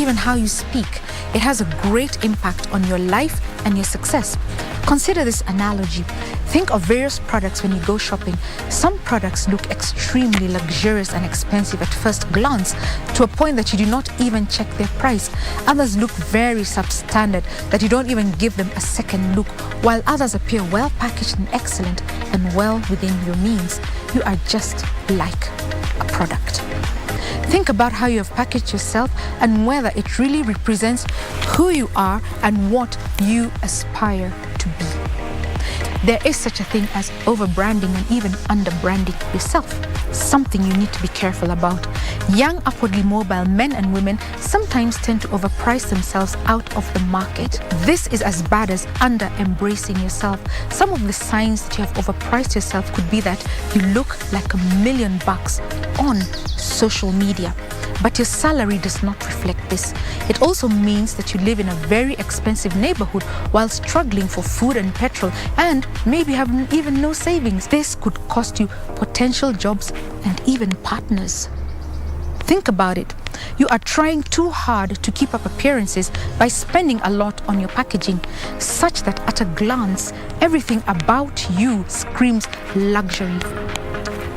even how you speak. It has a great impact on your life and your success. Consider this analogy. Think of various products when you go shopping. Some products look extremely luxurious and expensive at first glance, to a point that you do not even check their price. Others look very substandard that you don't even give them a second look, while others appear well packaged and excellent and well within your means. You are just like a product. Think about how you have packaged yourself and whether it really represents who you are and what you aspire to be. There is such a thing as over-branding and even under-branding yourself, something you need to be careful about. Young, upwardly mobile men and women sometimes tend to overprice themselves out of the market. This is as bad as under-embracing yourself. Some of the signs that you have overpriced yourself could be that you look like $1 million on social media, but your salary does not reflect this. It also means that you live in a very expensive neighborhood while struggling for food and petrol and maybe have even no savings. This could cost you potential jobs and even partners. Think about it. You are trying too hard to keep up appearances by spending a lot on your packaging, such that at a glance, everything about you screams luxury.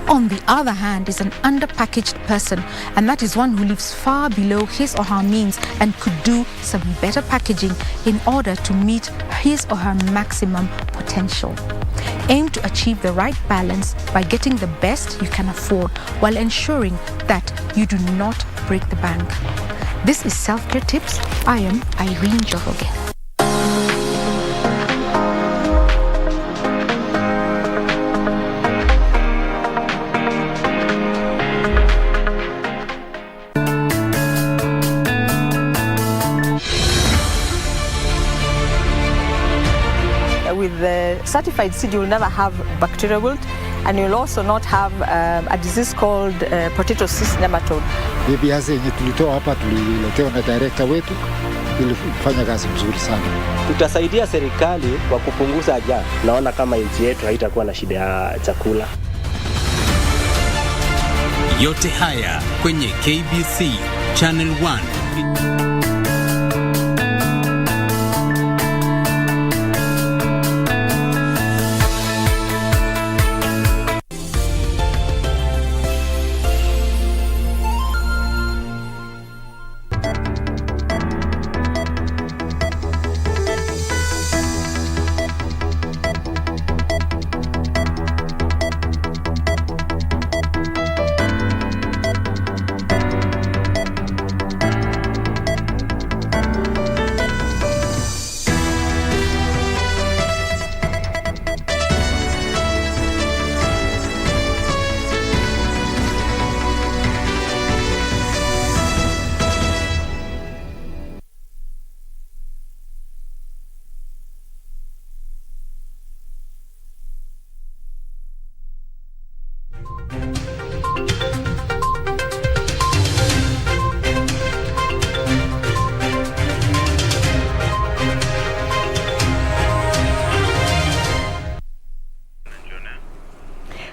On the other hand, is an underpackaged person, and that is one who lives far below his or her means and could do some better packaging in order to meet his or her maximum potential. Aim to achieve the right balance by getting the best you can afford while ensuring that you do not break the bank. This is Self-Care Tips. I am Irene Joroge. With the certified seed, you'll never have bacterial wilt, and you'll also not have a disease called potato cyst nematode. Viazi yenye tulitoa hapa tuliletewa na director wetu, ilifanya kazi mzuri sana. Tutasaidia serikali kwa kupunguza njaa. Naona kama nchi yetu haitakuwa na shida ya chakula. Yote haya kwenye KBC Channel 1.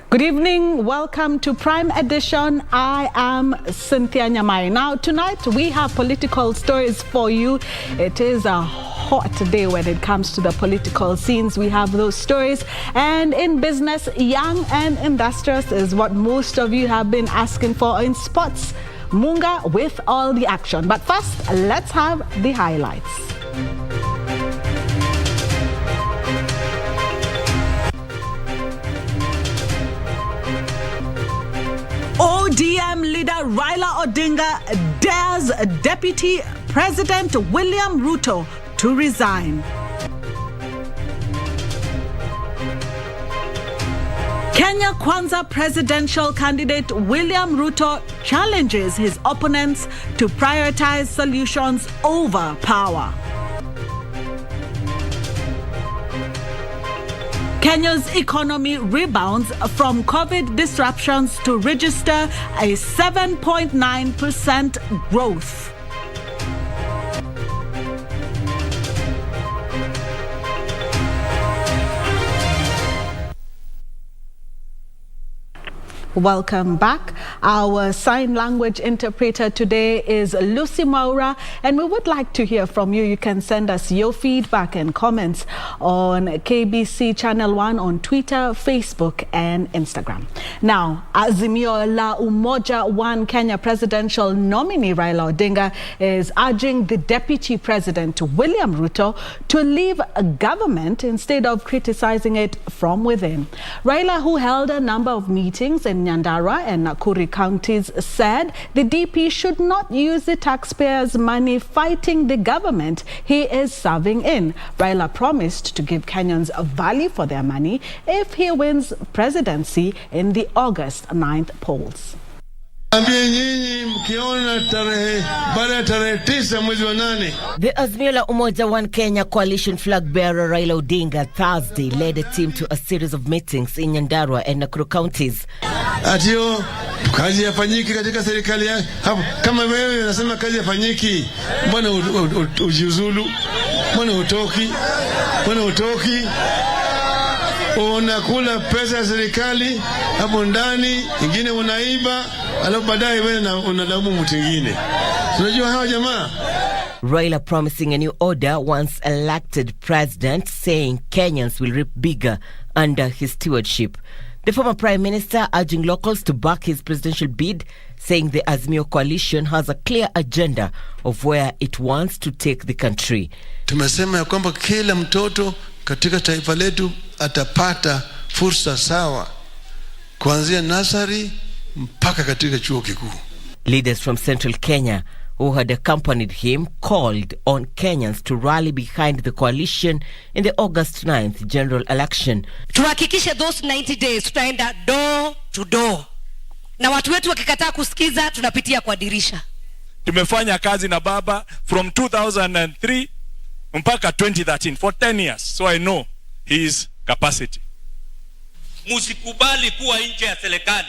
Good evening, welcome to Prime Edition. I am Cynthia Nyamai. Now tonight we have political stories for you. It is a hot day when it comes to the political scenes. We have those stories, and in business, young and industrious is what most of you have been asking for. In sports, Munga with all the action. But first, let's have the highlights. ODM leader Raila Odinga dares Deputy President William Ruto to resign. Kenya Kwanza presidential candidate William Ruto challenges his opponents to prioritize solutions over power. Kenya's economy rebounds from COVID disruptions to register a 7.9% growth. Welcome back. Our sign language interpreter today is Lucy Maura, and we would like to hear from you. You can send us your feedback and comments on KBC Channel 1 on Twitter, Facebook and Instagram. Now, Azimio la Umoja One Kenya presidential nominee Raila Odinga is urging the Deputy President William Ruto to leave a government instead of criticizing it from within. Raila, who held a number of meetings in Nyandara and Nakuru counties, said the DP should not use the taxpayers' money fighting the government he is serving in. Raila promised to give Kenyans a value for their money if he wins presidency in the August 9th polls. The Azimio la Umoja One Kenya coalition flag bearer Raila Odinga Thursday led a team to a series of meetings in Nyandarua and Nakuru counties. Atio kazi yafanyiki katika serikali hapo. Kama wewe unasema kazi yafanyiki, mbona ujiuzulu? Mbona utoki? Unakula pesa ya serikali hapo ndani, ingine unaiba, alafu baadaye wewe unalaumu mtu mwingine. Unajua hawa jamaa. Raila promising a new order once elected president, saying Kenyans will reap bigger under his stewardship. The former Prime Minister urging locals to back his presidential bid, saying the Azimio coalition has a clear agenda of where it wants to take the country. Tumesema ya kwamba kila mtoto katika taifa letu atapata fursa sawa kuanzia nursery mpaka katika chuo kikuu. Leaders from Central Kenya who had accompanied him called on Kenyans to rally behind the coalition in the August 9th general election. Tuhakikishe those 90 days tutaenda door to door. Na watu wetu wakikataa kusikiza tunapitia kwa dirisha. Tumefanya kazi na baba from 2003 mpaka 2013 for 10 years, so I know his capacity. Musikubali kuwa nje ya serikali.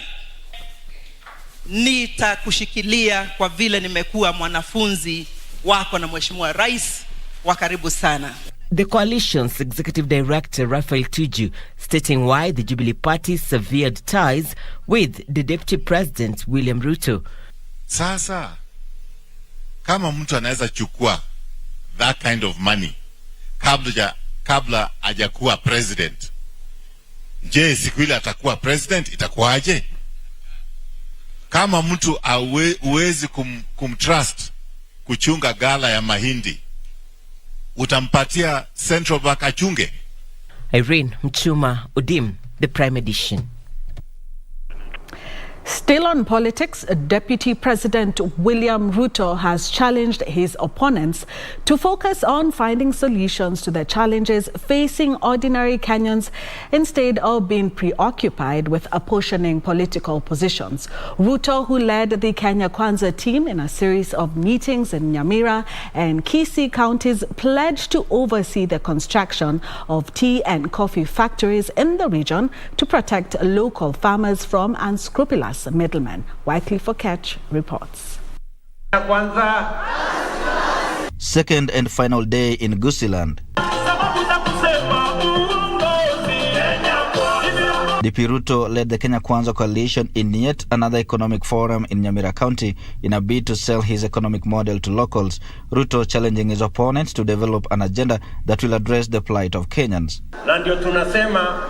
Nitakushikilia kwa vile nimekuwa mwanafunzi wako na Mheshimiwa Rais wa karibu sana. The coalition's executive director Raphael Tuju stating why the Jubilee Party severed ties with the Deputy President William Ruto. Sasa kama mtu anaweza chukua that kind of money kabla hajakuwa president, je, siku ile atakuwa president itakuwaje? Kama mtu uwezi kumtrust kuchunga gala ya mahindi, utampatia Central Bank achunge? Irene Mchuma, Udim, the Prime Edition. Still on politics, Deputy President William Ruto has challenged his opponents to focus on finding solutions to the challenges facing ordinary Kenyans instead of being preoccupied with apportioning political positions. Ruto, who led the Kenya Kwanza team in a series of meetings in Nyamira and Kisii counties, pledged to oversee the construction of tea and coffee factories in the region to protect local farmers from unscrupulous middlemen. Wycliffe Catch reports. Second and final day in Gusiland. DP Ruto led the Kenya Kwanza coalition in yet another economic forum in Nyamira County in a bid to sell his economic model to locals. Ruto challenging his opponents to develop an agenda that will address the plight of Kenyans. Na ndio tunasema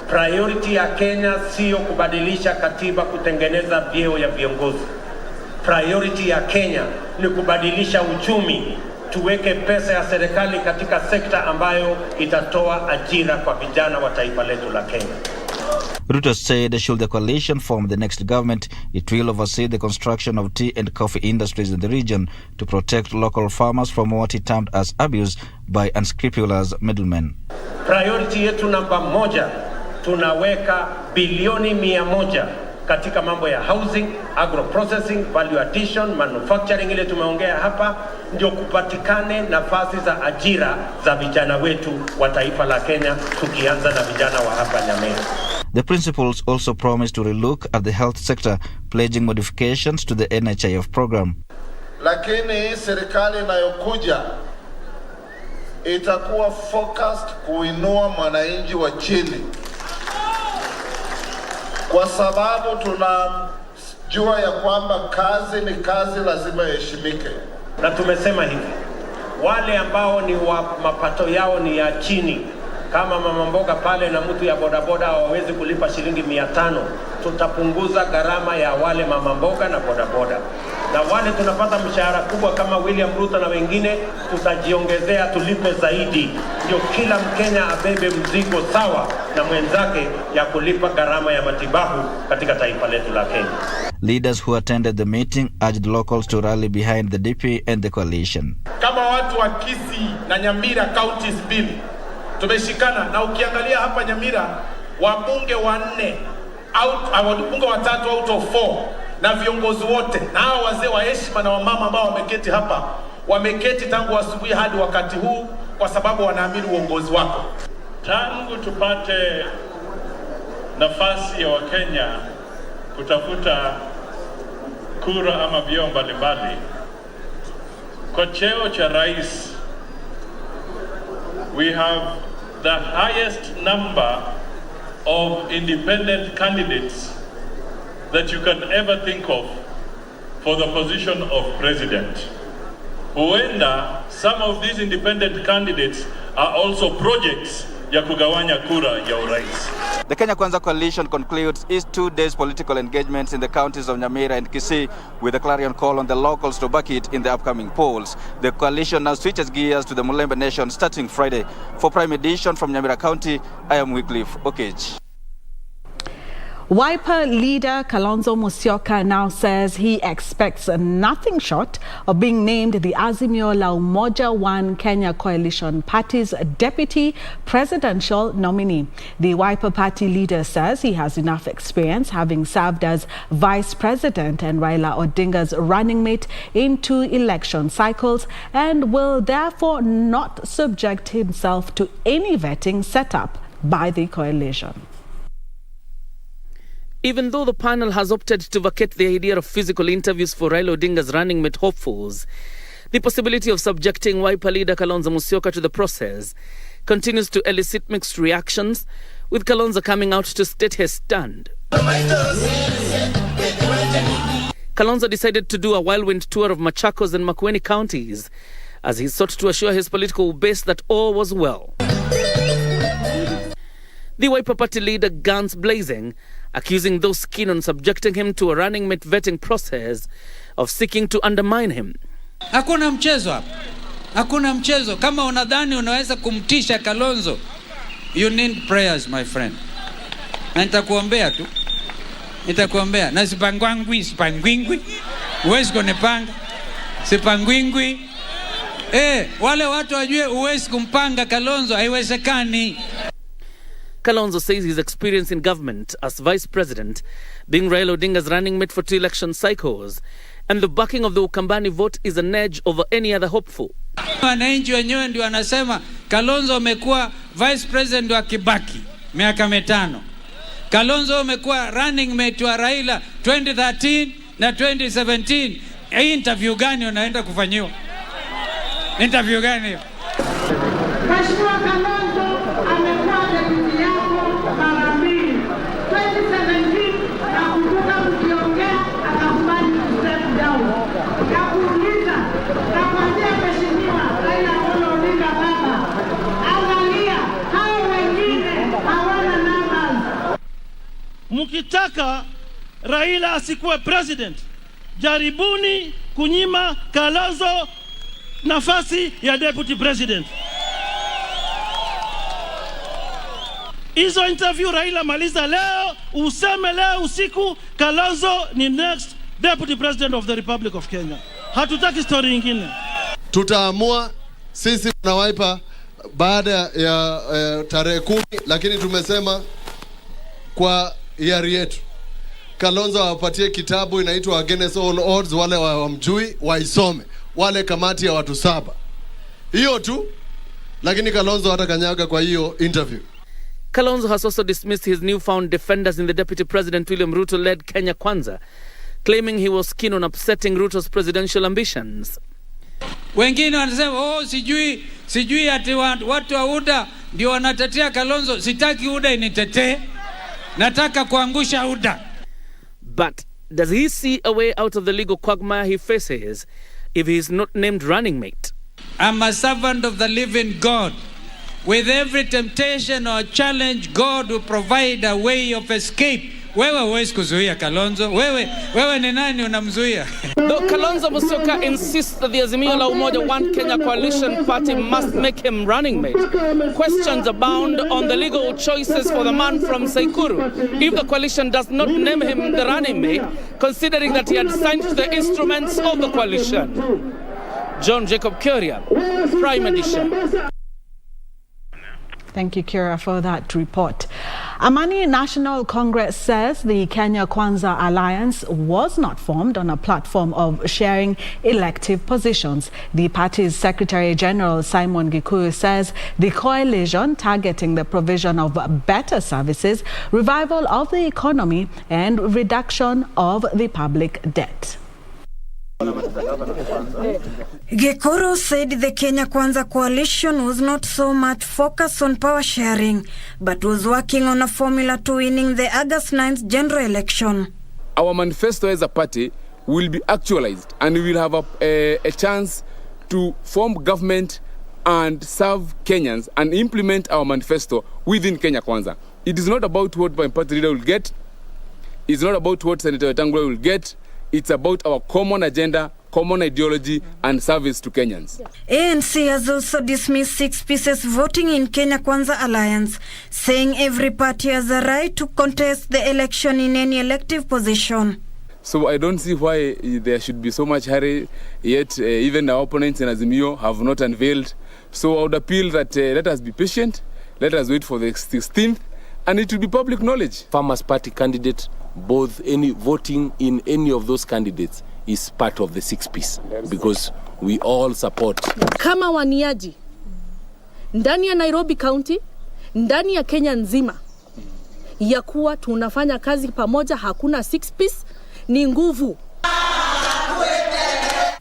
priority ya Kenya sio kubadilisha katiba kutengeneza vyeo ya viongozi. Priority ya Kenya ni kubadilisha uchumi, tuweke pesa ya serikali katika sekta ambayo itatoa ajira kwa vijana wa taifa letu la Kenya. Ruto said should the coalition form the next government, it will oversee the construction of tea and coffee industries in the region to protect local farmers from what he termed as abuse by unscrupulous middlemen. Priority yetu namba moja, tunaweka bilioni 100 katika mambo ya housing, agro processing, value addition, manufacturing ile tumeongea hapa, ndio kupatikane nafasi za ajira za vijana wetu wa taifa la Kenya, tukianza na vijana wa hapa Nyamira. The principals also promised to relook at the health sector, pledging modifications to the NHIF program. Lakini serikali inayokuja itakuwa focused kuinua mwananchi wa chini. kwa sababu tunajua ya kwamba kazi ni kazi, lazima iheshimike. Na tumesema hivi, wale ambao ni mapato yao ni ya chini, kama mama mboga pale na mtu ya bodaboda hawawezi kulipa shilingi 500, tutapunguza gharama ya wale mama mboga na bodaboda. Na wale tunapata mshahara kubwa kama William Ruto na wengine, tutajiongezea tulipe zaidi, ndio kila Mkenya abebe mzigo sawa na mwenzake ya kulipa gharama ya matibabu katika taifa letu la Kenya. Leaders who attended the meeting urged locals to rally behind the DP and the coalition. Kama watu wa Kisii na Nyamira counties mbili tumeshikana, na ukiangalia hapa Nyamira wabunge 4 wabunge 3 out of 4 na viongozi wote na hao wazee wa heshima na wamama ambao wameketi hapa, wameketi tangu asubuhi hadi wakati huu kwa sababu wanaamini uongozi wako. Tangu tupate nafasi ya Wakenya kutafuta kura ama vyeo mbalimbali, kwa cheo cha rais, we have the highest number of independent candidates that you can ever think of for the position of president. Huenda some of these independent candidates are also projects ya kugawanya kura ya urais. The Kenya Kwanza coalition concludes its 2 days political engagements in the counties of Nyamira and Kisii with a clarion call on the locals to back it in the upcoming polls. The coalition now switches gears to the Mulembe Nation starting Friday. For Prime Edition from Nyamira County, I am Wycliffe Okech. Wiper leader Kalonzo Musyoka now says he expects nothing short of being named the Azimio la Umoja One Kenya Coalition Party's deputy presidential nominee. The Wiper Party leader says he has enough experience, having served as vice president and Raila Odinga's running mate in 2 election cycles, and will therefore not subject himself to any vetting set up by the coalition. Even though the panel has opted to vacate the idea of physical interviews for Raila Odinga's running mate hopefuls, the possibility of subjecting Wiper leader Kalonzo Musyoka to the process continues to elicit mixed reactions, with Kalonzo coming out to state his stand. Kalonzo decided to do a whirlwind tour of Machakos and Makueni counties as he sought to assure his political base that all was well. The Wiper Party leader guns blazing, accusing those keen on subjecting him to a running mate vetting process of seeking to undermine him. Hakuna mchezo hapa. Hakuna mchezo. Kama unadhani unaweza kumtisha Kalonzo, you need prayers, my friend. Na nitakuombea tu. Nitakuombea. Na sipangwingwi. Uwezi kunipanga. Sipangwingwi. Wale watu wajue uwezi kumpanga Kalonzo, haiwezekani. Kalonzo says his experience in government as vice president, being Raila Odinga's running mate for 2 election cycles, and the backing of the Ukambani vote is an edge over any other hopeful. Wananchi wenyewe ndio wanasema Kalonzo amekuwa vice president wa Kibaki miaka 5. Kalonzo amekuwa running mate wa Raila 2013 na 2017. Interview gani unaenda kufanyiwa? Interview gani hiyo? Mheshimiwa Kalonzo amekuwa deputy yako mara 2, 2017 na kutoka mkiongea akakubali step down. Nakuuliza, nakwambia Mheshimiwa Raila Odinga baba, angalia hao wengine hawana numbers. Mkitaka Raila asikuwe president, jaribuni kunyima Kalonzo nafasi ya deputy president. Hizo interview Raila maliza leo, useme leo usiku Kalonzo ni next deputy president of the Republic of Kenya. Hatutaki story nyingine. Tutaamua sisi na Wiper baada ya tarehe 10, lakini tumesema kwa hiari yetu Kalonzo awapatie kitabu inaitwa Against All Odds, wale wamjui waisome, wale kamati ya watu 7. Hiyo tu, lakini Kalonzo hatakanyaga kwa hiyo interview. Kalonzo has also dismissed his newfound defenders in the Deputy President William Ruto-led Kenya Kwanza, claiming he was keen on upsetting Ruto's presidential ambitions. Wengine wanasema sijui ati watu wa UDA ndio wanatetea Kalonzo. Sitaki UDA initetee. Nataka kuangusha UDA. But does he see a way out of the legal quagmire he faces if he is not named running mate? I'm a servant of the living God. With every temptation or challenge, God will provide a way of escape. Wewe huwezi kuzuia Kalonzo. Wewe ni nani unamzuia? Though Kalonzo Musyoka insists that the Azimio la Umoja One Kenya coalition party must make him running mate, questions abound on the legal choices for the man from Saikuru if the coalition does not name him the running mate, considering that he had signed the instruments of the coalition. John Jacob Kuria, Prime Edition. Thank you, Kira, for that report. Amani National Congress says the Kenya Kwanza Alliance was not formed on a platform of sharing elective positions. The party's Secretary General Simon Gikuyu says the coalition targeting the provision of better services, revival of the economy, and reduction of the public debt. Gikuru said the Kenya Kwanza coalition was not so much focused on power sharing, but was working on a formula to winning the August 9th general election. Our manifesto as a party will be actualized, and we will have a chance to form government and serve Kenyans and implement our manifesto within Kenya Kwanza. It is not about what my party leader will get. It's not about what Senator Wetangula will get. It's about our common agenda, common ideology, and service to Kenyans. ANC has also dismissed 6 pieces voting in Kenya Kwanza Alliance, saying every party has a right to contest the election in any elective position. So I don't see why there should be so much hurry, yet even our opponents in Azimio have not unveiled. So I would appeal that let us be patient, let us wait for the 16th, and it will be public knowledge. Farmers Party candidate, both any voting in any of those candidates is part of the 6-piece because we all support. Kama waniaji ndani ya Nairobi County, ndani ya Kenya nzima, ya kuwa tunafanya kazi pamoja, hakuna 6-piece, ni nguvu.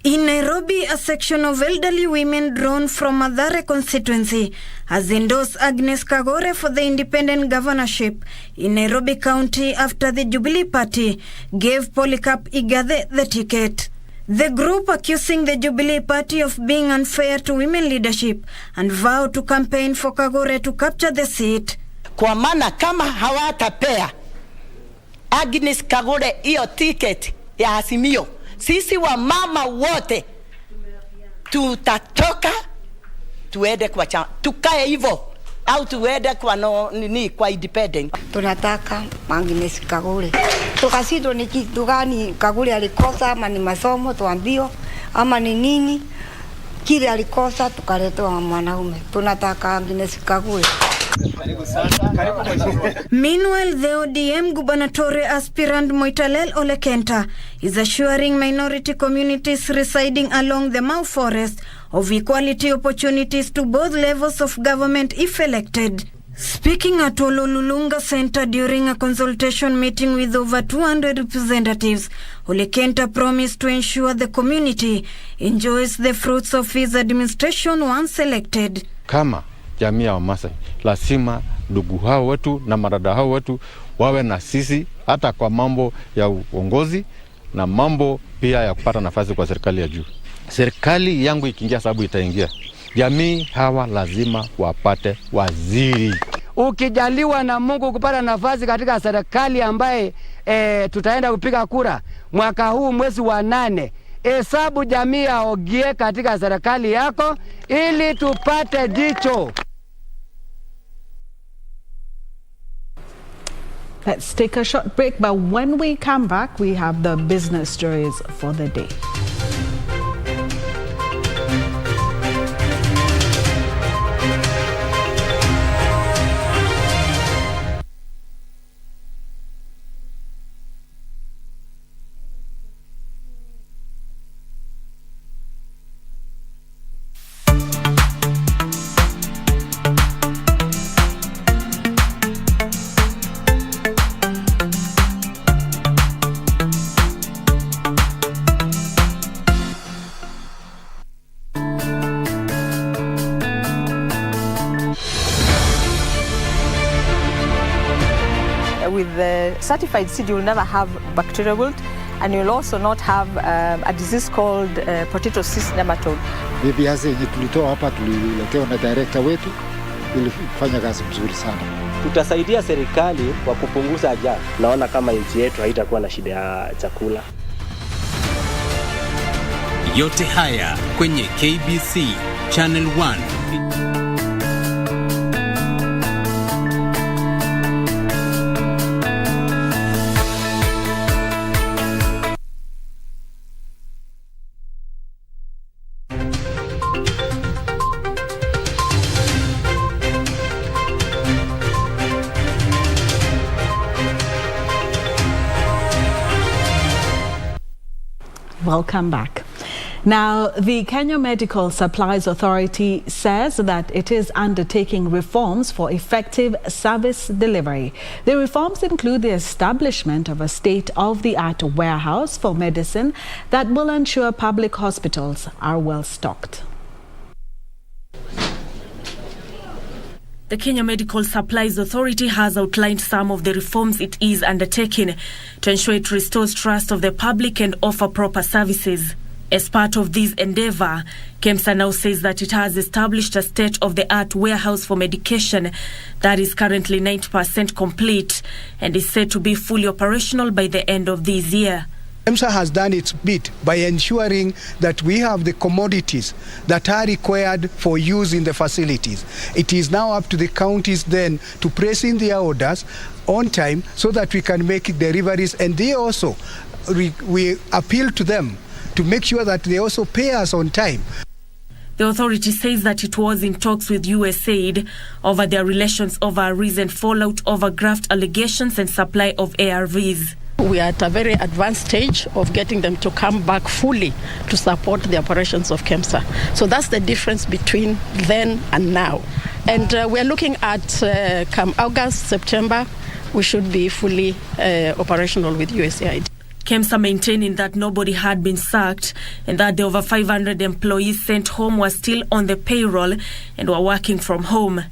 In Nairobi, a section of elderly women drawn from Mathare constituency has endorsed Agnes Kagore for the independent governorship in Nairobi County after the Jubilee Party gave Polycarp Igathe the ticket. The group accusing the Jubilee Party of being unfair to women leadership and vowed to campaign for Kagore to capture the seat. Kwa maana kama hawatapea Agnes Kagore hiyo ticket ya Azimio, sisi wa mama wote tutatoka tuende kwa chama, tukae hivyo au tuende kwa kwa independent. Tunataka Agnes Kagore. Tukasido ni kitu gani Kagore alikosa, ama ni masomo tuambio, ama ni nini kile alikosa, tukaletwa mwanaume. Tunataka Agnes Kagore. Meanwhile, the ODM gubernatorial aspirant Moitalel Olekenta is assuring minority communities residing along the Mau Forest of equality opportunities to both levels of government if elected. Speaking at Ololulunga Center during a consultation meeting with over 200 representatives, Olekenta promised to ensure the community enjoys the fruits of his administration once elected. Kama jamii ya Wamasai, lazima ndugu hao wetu na marada hao wetu wawe na sisi hata kwa mambo ya uongozi na mambo pia ya kupata nafasi kwa serikali ya juu. Serikali yangu ikiingia, sababu itaingia, jamii hawa lazima wapate waziri. Ukijaliwa na Mungu kupata nafasi katika serikali ambaye tutaenda kupiga kura mwaka huu mwezi wa 8, hesabu jamii ya Ogie katika serikali yako ili tupate jicho. Let's take a short break, but when we come back, we have the business stories for the day. certified seed, you'll never have bacterial wilt, and you'll also not have a disease called potato cyst nematode. Viazi yenye tulitoa hapa tuliletewa na director wetu, ilifanya kazi mzuri sana. Tutasaidia serikali kwa kupunguza ajali. Naona kama nchi yetu haitakuwa na shida ya chakula. Yote haya kwenye KBC Channel 1. Welcome back. Now, the Kenya Medical Supplies Authority says that it is undertaking reforms for effective service delivery. The reforms include the establishment of a state-of-the-art warehouse for medicine that will ensure public hospitals are well stocked. The Kenya Medical Supplies Authority has outlined some of the reforms it is undertaking to ensure it restores trust of the public and offer proper services. As part of this endeavor, KEMSA now says that it has established a state-of-the-art warehouse for medication that is currently 90% complete and is set to be fully operational by the end of this year. KEMSA has done its bit by ensuring that we have the commodities that are required for use in the facilities. It is now up to the counties then to place in their orders on time so that we can make deliveries, and they also, we appeal to them to make sure that they also pay us on time. The authority says that it was in talks with USAID over their relations over a recent fallout over graft allegations and supply of ARVs. We are at a very advanced stage of getting them to come back fully to support the operations of KEMSA. So that's the difference between then and now. And we're looking at come August, September, we should be fully operational with USAID. KEMSA maintaining that nobody had been sacked and that the over 500 employees sent home were still on the payroll and were working from home.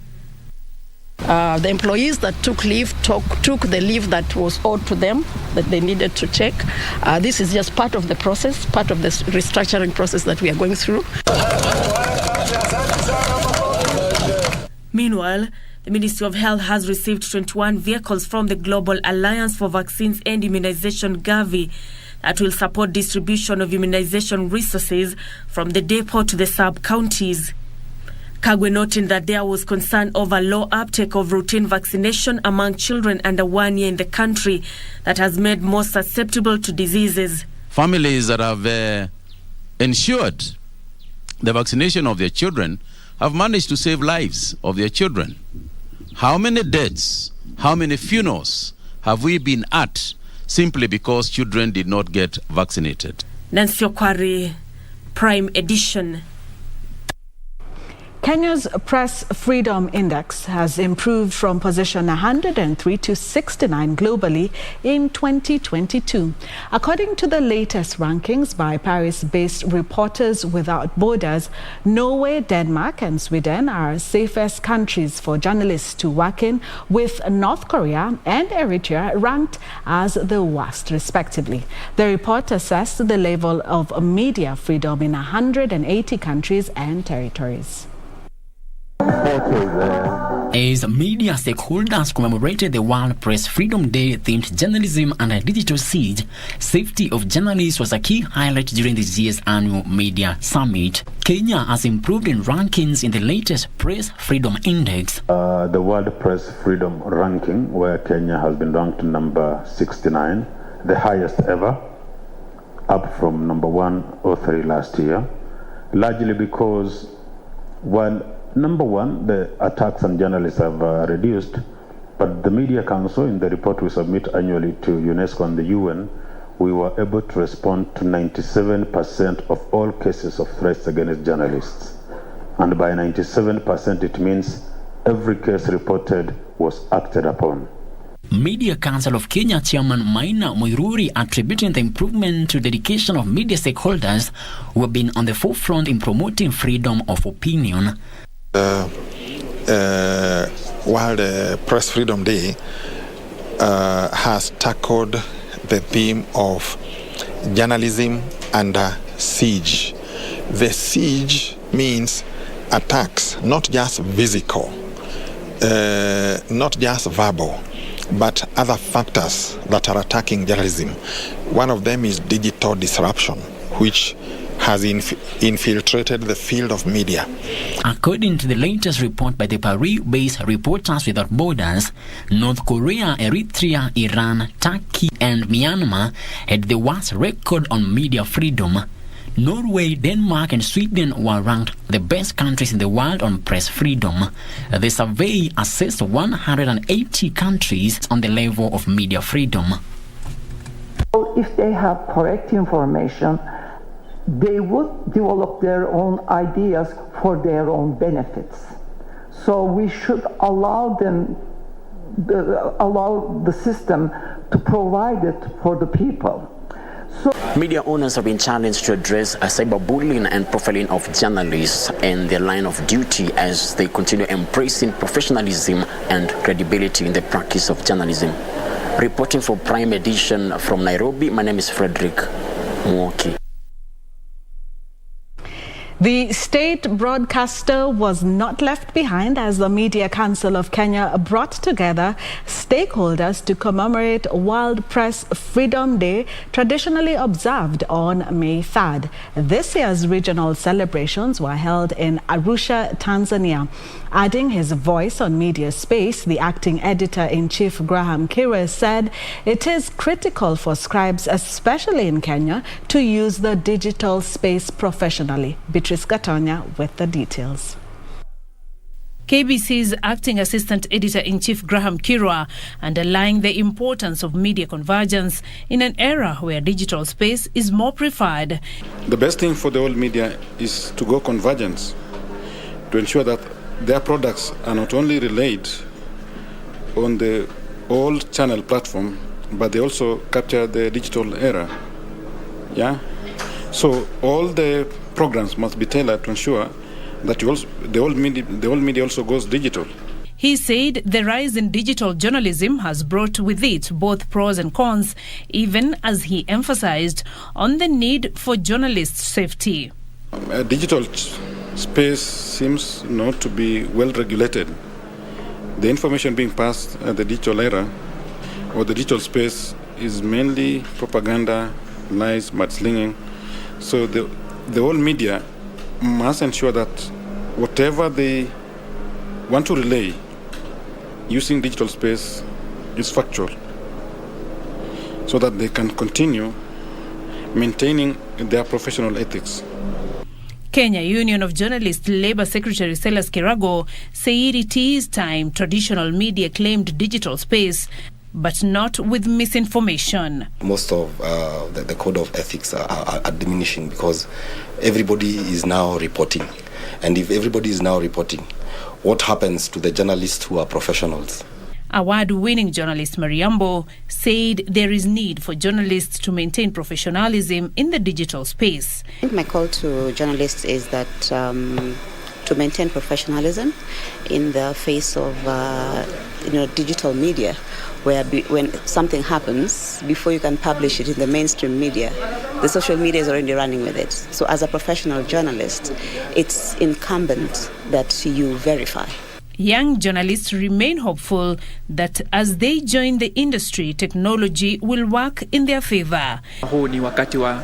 The employees that took leave took the leave that was owed to them, that they needed to check. This is just part of the process, part of the restructuring process that we are going through. Meanwhile, the Ministry of Health has received 21 vehicles from the Global Alliance for Vaccines and Immunization Gavi that will support distribution of immunization resources from the depot to the sub-counties. Kagwe noting that there was concern over low uptake of routine vaccination among children under 1 year in the country that has made more susceptible to diseases. Families that have ensured the vaccination of their children have managed to save lives of their children. How many deaths, how many funerals have we been at simply because children did not get vaccinated? Nancy Okwari, Prime Edition. Kenya's Press Freedom Index has improved from position 103 to 69 globally in 2022. According to the latest rankings by Paris-based Reporters Without Borders, Norway, Denmark and Sweden are safest countries for journalists to work in, with North Korea and Eritrea ranked as the worst, respectively. The report assessed the level of media freedom in 180 countries and territories. As media stakeholders commemorated the World Press Freedom Day themed Journalism and a Digital Siege, safety of journalists was a key highlight during this year's annual media summit. Kenya has improved in rankings in the latest Press Freedom Index. The World Press Freedom ranking, where Kenya has been ranked number 69, the highest ever, up from number 103 last year, largely because while number one, the attacks on journalists have reduced, but the Media Council, in the report we submit annually to UNESCO and the UN, we were able to respond to 97% of all cases of threats against journalists. And by 97%, it means every case reported was acted upon. Media Council of Kenya Chairman Maina Muiruri attributing the improvement to dedication of media stakeholders who have been on the forefront in promoting freedom of opinion. World Press Freedom Day has tackled the theme of journalism under siege. The siege means attacks, not just physical, not just verbal, but other factors that are attacking journalism. One of them is digital disruption, which has infiltrated the field of media. According to the latest report by the Paris-based Reporters Without Borders, North Korea, Eritrea, Iran, Turkey and Myanmar had the worst record on media freedom. Norway, Denmark and Sweden were ranked the best countries in the world on press freedom. The survey assessed 180 countries on the level of media freedom. If they have correct information, they would develop their own ideas for their own benefits. So we should allow the system to provide it for the people. Media owners have been challenged to address cyberbullying and profiling of journalists and their line of duty as they continue embracing professionalism and credibility in the practice of journalism. Reporting for Prime Edition from Nairobi, my name is Frederick Mwoki. The state broadcaster was not left behind as the Media Council of Kenya brought together stakeholders to commemorate World Press Freedom Day, traditionally observed on May 3rd. This year's regional celebrations were held in Arusha, Tanzania. Adding his voice on media space, the acting editor-in-chief Graham Kira said it is critical for scribes, especially in Kenya, to use the digital space professionally. Beatrice Gatonya with the details. KBC's acting assistant editor-in-chief Graham Kirwa underlying the importance of media convergence in an era where digital space is more preferred. The best thing for the old media is to go convergence, to ensure that their products are not only relayed on the old channel platform, but they also capture the digital era. Yeah? So all the programs must be tailored to ensure that the old media also goes digital. He said the rise in digital journalism has brought with it both pros and cons, even as he emphasized on the need for journalist safety. Digital space seems not to be well regulated. The information being passed at the digital era or the digital space is mainly propaganda, lies, mudslinging. So the old media must ensure that whatever they want to relay using digital space is factual, so that they can continue maintaining their professional ethics. Kenya Union of Journalists Labour Secretary Silas Kirago said it is time traditional media claimed digital space, but not with misinformation. Most of the code of ethics are diminishing because everybody is now reporting. And if everybody is now reporting, what happens to the journalists who are professionals? Award-winning journalist Mariambo said there is need for journalists to maintain professionalism in the digital space. I think my call to journalists is that to maintain professionalism in the face of digital media, where when something happens, before you can publish it in the mainstream media, the social media is already running with it. So as a professional journalist, it's incumbent that you verify. Young journalists remain hopeful that as they join the industry, technology will work in their favor. Huu ni wakati wa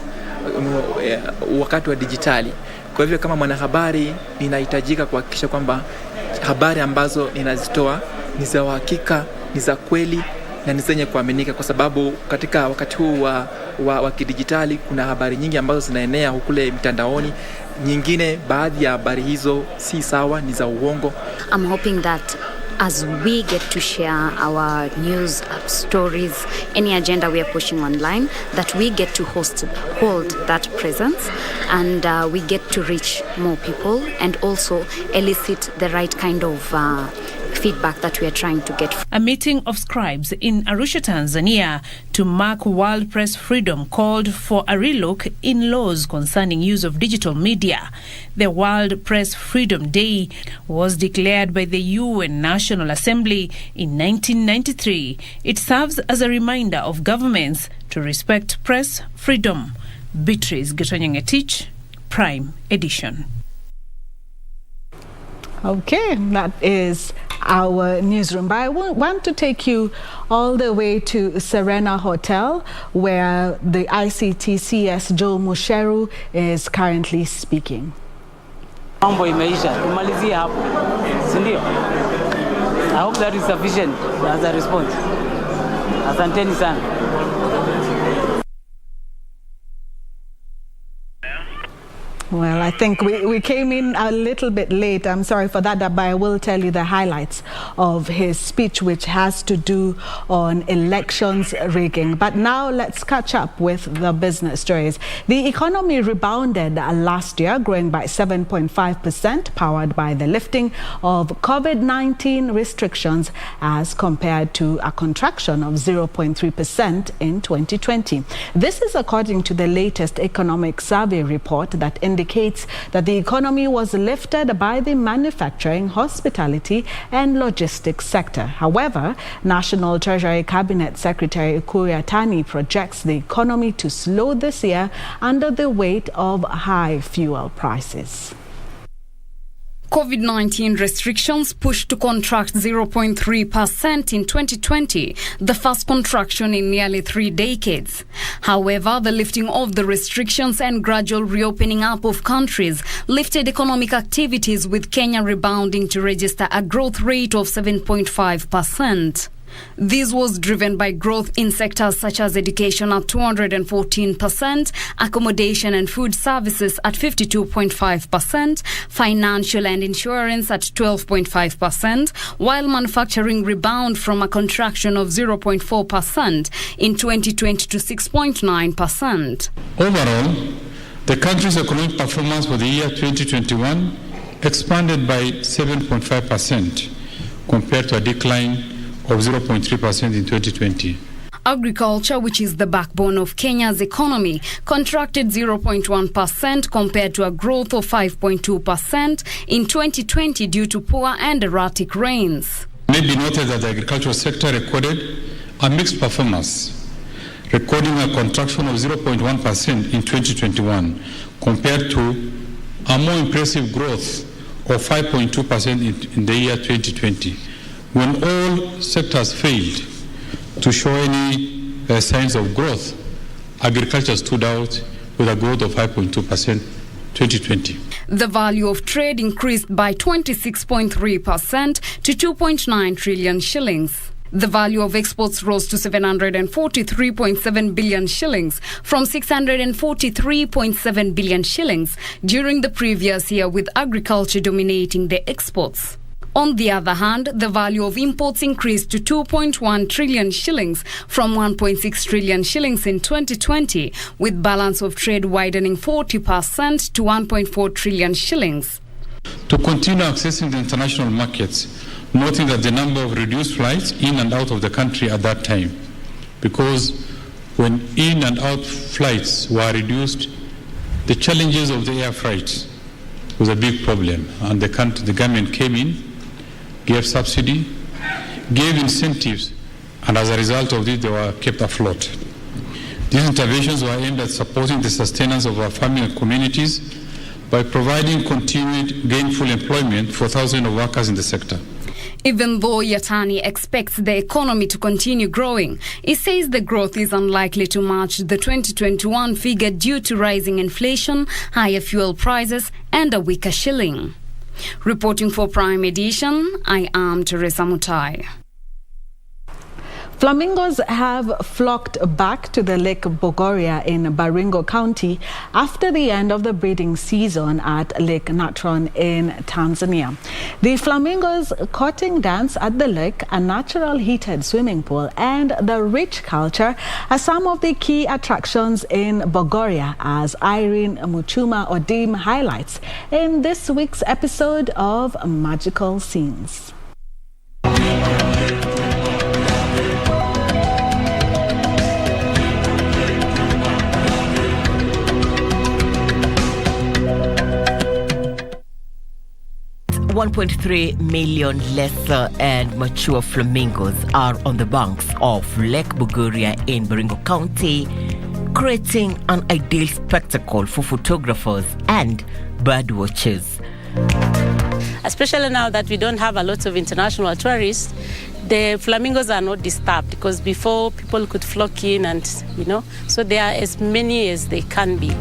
dijitali. Kwa hivyo kama mwanahabari ninahitajika kuhakikisha kwamba habari ambazo ninazitoa ni za uhakika, ni za kweli na ni zenye kuaminika, kwa sababu katika wakati huu wa kidijitali kuna habari nyingi ambazo zinaenea hukule mitandaoni. Nyingine baadhi ya habari hizo si sawa, ni za uongo. I'm hoping that as we get to share our news, stories, any agenda we are pushing online, that we get to hold that presence, and we get to reach more people and also elicit the right kind of feedback that we are trying to get. A meeting of scribes in Arusha, Tanzania, to mark World Press Freedom called for a relook in laws concerning use of digital media. The World Press Freedom Day was declared by the UN National Assembly in 1993. It serves as a reminder of governments to respect press freedom. Beatrice Getonyangetich, Prime Edition. Okay, that is our newsroom. But I want to take you all the way to Serena Hotel, where the ICTCS Joe Musheru is currently speaking. Mambo imeisha, tumalizie hapo, si ndio? I hope that is sufficient as a response. Asanteni sana. Well, I think we came in a little bit late. I'm sorry for that, but I will tell you the highlights of his speech, which has to do on elections rigging. But now let's catch up with the business stories. The economy rebounded last year, growing by 7.5%, powered by the lifting of COVID-19 restrictions as compared to a contraction of 0.3% in 2020. This is according to the latest economic survey report that indicates that the economy was lifted by the manufacturing, hospitality and logistics sector. However, National Treasury Cabinet Secretary Ukur Yatani projects the economy to slow this year under the weight of high fuel prices. COVID-19 restrictions pushed to contract 0.3% in 2020, the first contraction in nearly 3 decades. However, the lifting of the restrictions and gradual reopening up of countries lifted economic activities, with Kenya rebounding to register a growth rate of 7.5%. This was driven by growth in sectors such as education at 214%, accommodation and food services at 52.5%, financial and insurance at 12.5%, while manufacturing rebound from a contraction of 0.4% in 2020 to 6.9%. Overall, the country's economic performance for the year 2021 expanded by 7.5% compared to a decline of 0.3% in 2020. Agriculture, which is the backbone of Kenya's economy, contracted 0.1% compared to a growth of 5.2% in 2020 due to poor and erratic rains. It may be noted that the agricultural sector recorded a mixed performance, recording a contraction of 0.1% in 2021 compared to a more impressive growth of 5.2% in the year 2020. When all sectors failed to show any signs of growth, agriculture stood out with a growth of 5.2% 2020. The value of trade increased by 26.3% to 2.9 trillion shillings. The value of exports rose to 743.7 billion shillings from 643.7 billion shillings during the previous year, with agriculture dominating the exports. On the other hand, the value of imports increased to 2.1 trillion shillings from 1.6 trillion shillings in 2020, with balance of trade widening 40% to 1.4 trillion shillings. To continue accessing the international markets, noting that the number of reduced flights in and out of the country at that time, because when in and out flights were reduced, the challenges of the air freight was a big problem, and the government came in, gave subsidy, gave incentives, and as a result of this, they were kept afloat. These interventions were aimed at supporting the sustenance of our farming and communities by providing continued gainful employment for thousands of workers in the sector. Even though Yatani expects the economy to continue growing, he says the growth is unlikely to match the 2021 figure due to rising inflation, higher fuel prices, and a weaker shilling. Reporting for Prime Edition, I am Teresa Mutai. Flamingos have flocked back to the Lake Bogoria in Baringo County after the end of the breeding season at Lake Natron in Tanzania. The flamingos courting dance at the lake, a natural heated swimming pool, and the rich culture are some of the key attractions in Bogoria, as Irene Muchuma Odim highlights in this week's episode of Magical Scenes. 1.3 million lesser and mature flamingos are on the banks of Lake Bogoria in Baringo County, creating an ideal spectacle for photographers and bird watchers. Especially now that we don't have a lot of international tourists, the flamingos are not disturbed, because before people could flock in and, so there are as many as they can be.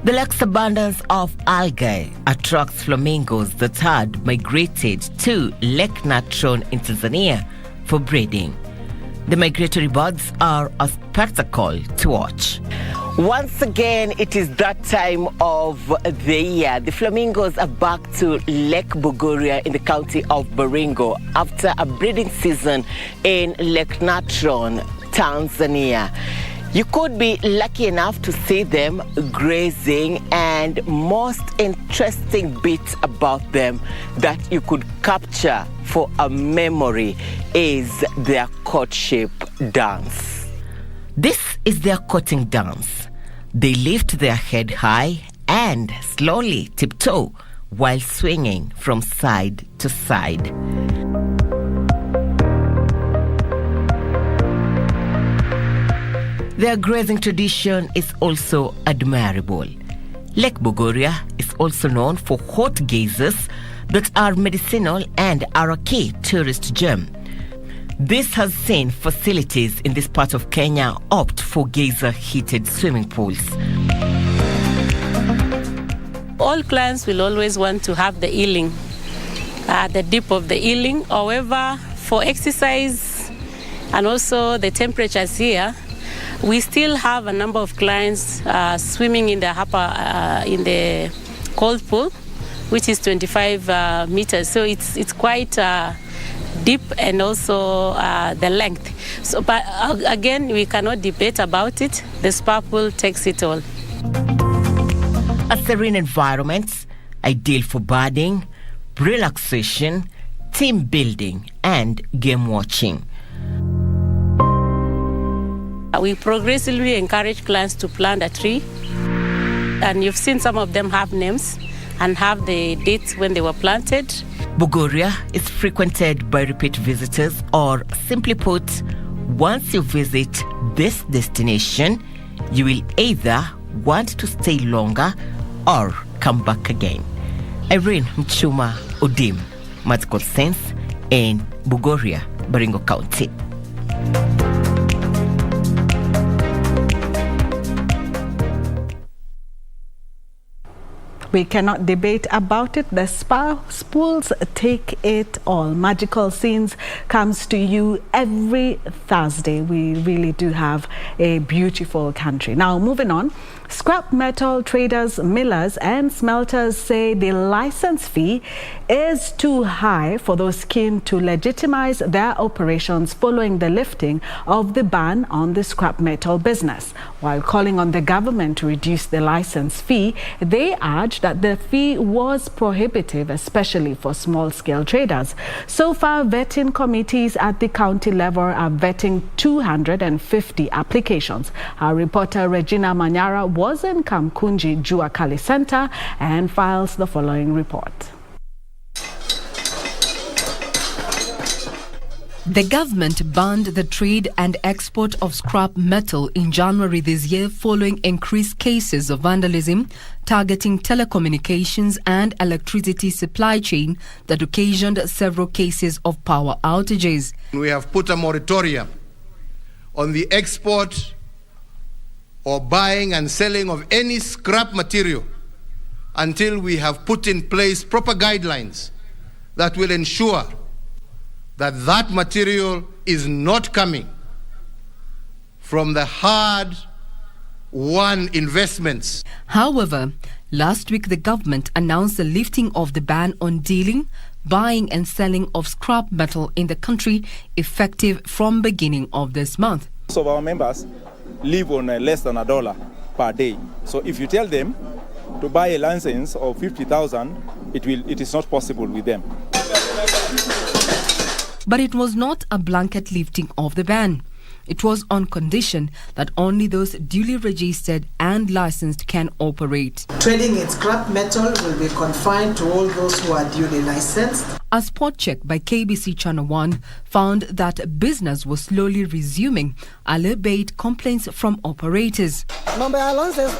The lake's abundance of algae attracts flamingos that had migrated to Lake Natron in Tanzania for breeding. The migratory birds are a spectacle to watch. Once again, it is that time of the year. The flamingos are back to Lake Bogoria in the county of Baringo after a breeding season in Lake Natron, Tanzania. You could be lucky enough to see them grazing, and most interesting bit about them that you could capture for a memory is their courtship dance. This is their courting dance. They lift their head high and slowly tiptoe while swinging from side to side. Their grazing tradition is also admirable. Lake Bogoria is also known for hot geysers that are medicinal and are a key tourist gem. This has seen facilities in this part of Kenya opt for geyser-heated swimming pools. All clients will always want to have the ealing, the dip of the ealing. However, for exercise and also the temperatures here, we still have a number of clients swimming in the cold pool, which is 25 meters. So it's quite deep, and also the length. So, but again, we cannot debate about it. The spa pool takes it all. A serene environment, ideal for birding, relaxation, team building, and game watching. We progressively encourage clients to plant a tree, and you've seen some of them have names and have the dates when they were planted. Bogoria is frequented by repeat visitors, or simply put, once you visit this destination, you will either want to stay longer or come back again. Irene Mchuma Odim, Magical Sense in Bogoria, Baringo County. We cannot debate about it. The spa pools take it all. Magical Scenes comes to you every Thursday. We really do have a beautiful country. Now, moving on. Scrap metal traders, millers and smelters say the license fee is too high for those keen to legitimize their operations following the lifting of the ban on the scrap metal business. While calling on the government to reduce the license fee, they urge that the fee was prohibitive, especially for small-scale traders. So far, vetting committees at the county level are vetting 250 applications. Our reporter Regina Manyara was in Kamkunji Jua Kali Center and files the following report. The government banned the trade and export of scrap metal in January this year following increased cases of vandalism targeting telecommunications and electricity supply chain that occasioned several cases of power outages. We have put a moratorium on the export or buying and selling of any scrap material until we have put in place proper guidelines that will ensure that that material is not coming from the hard-won investments. However, last week the government announced the lifting of the ban on dealing, buying and selling of scrap metal in the country effective from beginning of this month. Most of our members live on less than $1 per day. So if you tell them to buy a license of 50,000, it is not possible with them. But it was not a blanket lifting of the ban. It was on condition that only those duly registered and licensed can operate. Trading in scrap metal will be confined to all those who are duly licensed. A spot check by KBC Channel 1 found that business was slowly resuming, albeit complaints from operators. Mambo ya allowances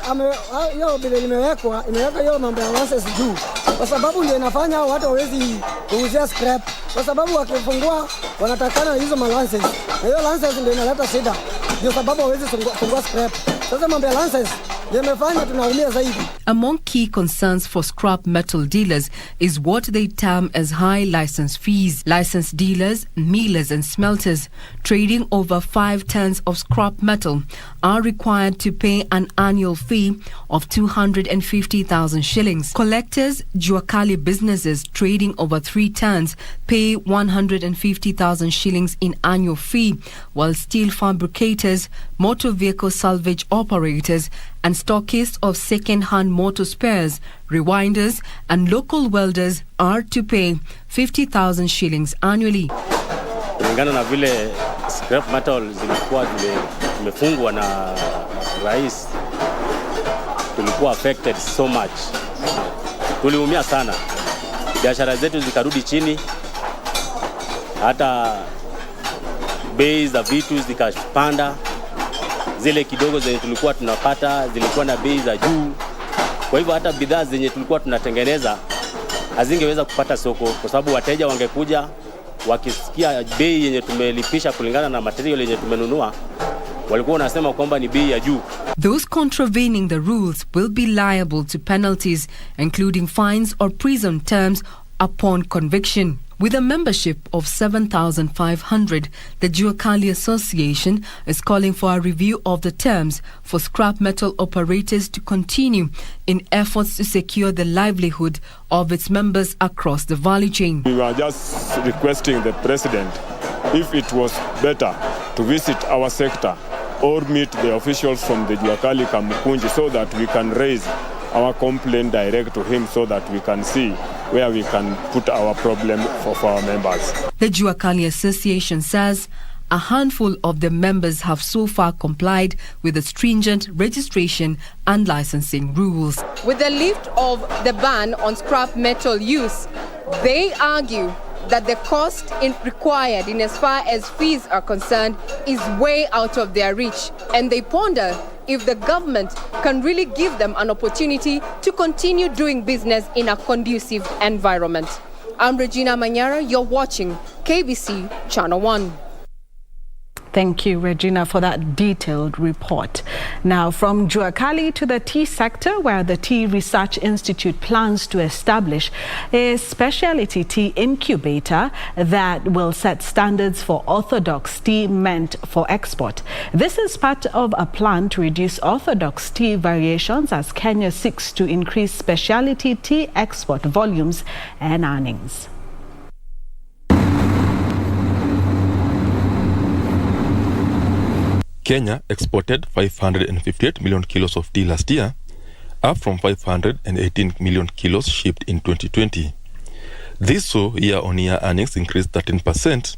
hiyo bila imeweka hiyo mambo ya allowances juu kwa sababu ndio inafanya watu hawezi kuuzia scrap kwa sababu wakifungua wanatakana hizo allowances na hiyo allowances ndio inaleta shida ndio sababu hawezi fungua scrap. Sasa mambo ya allowances yamefanya tunaumia zaidi. Among key concerns for scrap metal dealers is what they term as high license fees. Licensed dealers, millers and smelters trading over 5 tons of scrap metal are required to pay an annual fee of 250,000 shillings. Collectors, Juakali businesses trading over 3 tons pay 150,000 shillings in annual fee, while steel fabricators, motor vehicle salvage operators and stockists of second-hand motor spares, rewinders and local welders are to pay 50,000 shillings annually. Kulingana na vile scrap metal zilikuwa zimefungwa na rais, tulikuwa affected so much. Tuliumia sana. Biashara zetu zikarudi chini. Hata bei za vitu zikapanda. Zile kidogo zenye tulikuwa tunapata zilikuwa na bei za juu. Kwa hivyo hata bidhaa zenye tulikuwa tunatengeneza hazingeweza kupata soko kwa sababu wateja wangekuja wakisikia bei yenye tumelipisha kulingana na material yenye tumenunua walikuwa wanasema kwamba ni bei ya juu. Those contravening the rules will be liable to penalties including fines or prison terms upon conviction. With a membership of 7,500, the Juakali Association is calling for a review of the terms for scrap metal operators to continue in efforts to secure the livelihood of its members across the value chain. We were just requesting the President if it was better to visit our sector or meet the officials from the Juakali Kamukunji so that we can raise our complaint direct to him so that we can see where we can put our problem for our members. The Juakali Association says a handful of the members have so far complied with the stringent registration and licensing rules. With the lift of the ban on scrap metal use, they argue that the cost required in as far as fees are concerned is way out of their reach, and they ponder if the government can really give them an opportunity to continue doing business in a conducive environment. I'm Regina Manyara, you're watching KBC Channel 1. Thank you, Regina, for that detailed report. Now, from Juakali to the tea sector, where the Tea Research Institute plans to establish a specialty tea incubator that will set standards for orthodox tea meant for export. This is part of a plan to reduce orthodox tea variations as Kenya seeks to increase specialty tea export volumes and earnings. Kenya exported 558 million kilos of tea last year, up from 518 million kilos shipped in 2020. This saw year-on-year earnings increased 13%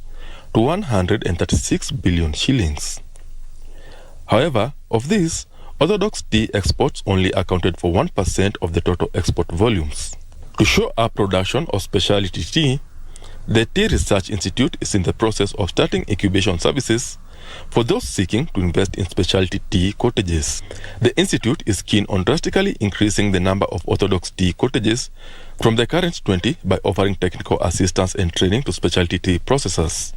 to 136 billion shillings. However, of this, orthodox tea exports only accounted for 1% of the total export volumes. To show up production of specialty tea, the Tea Research Institute is in the process of starting incubation services for those seeking to invest in specialty tea cottages. The institute is keen on drastically increasing the number of orthodox tea cottages from the current 20 by offering technical assistance and training to specialty tea processors.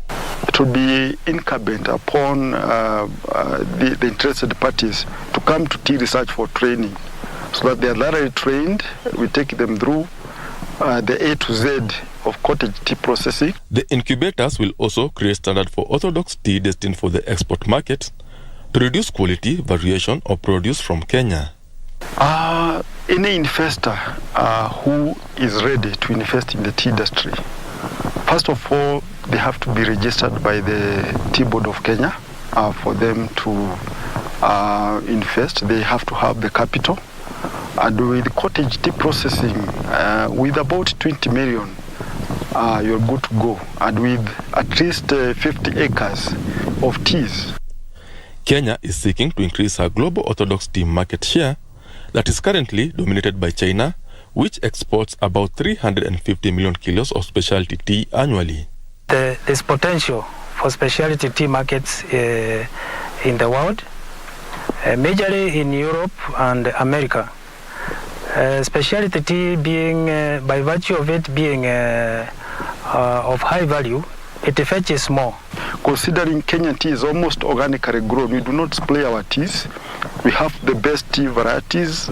It would be incumbent upon the interested parties to come to tea research for training so that they are thoroughly trained. We take them through the A to Z of cottage tea processing. The incubators will also create standard for orthodox tea destined for the export market to reduce quality, variation or produce from Kenya. Any investor who is ready to invest in the tea industry, first of all, they have to be registered by the Tea Board of Kenya. For them to invest, they have to have the capital. And with cottage tea processing, with about 20 million, you're good to go. And with at least 50 acres of teas. Kenya is seeking to increase her global orthodox tea market share that is currently dominated by China, which exports about 350 million kilos of specialty tea annually. There's potential for specialty tea markets in the world, majorly in Europe and America. Specialty tea being, by virtue of it being of high value, it fetches more. Considering Kenyan tea is almost organically grown, we do not spray our teas. We have the best tea varieties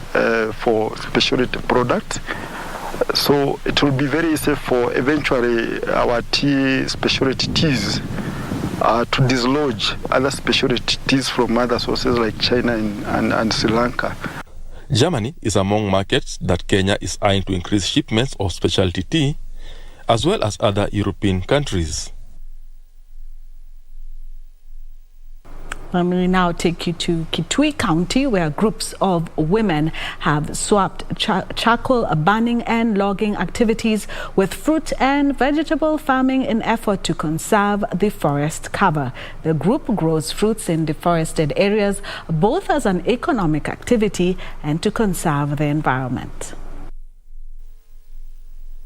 for specialty products. So it will be very easy for eventually our tea specialty teas to dislodge other specialty teas from other sources like China and Sri Lanka. Germany is among markets that Kenya is eyeing to increase shipments of specialty tea, as well as other European countries. Let me now take you to Kitui County, where groups of women have swapped charcoal burning and logging activities with fruit and vegetable farming in effort to conserve the forest cover. The group grows fruits in deforested areas, both as an economic activity and to conserve the environment.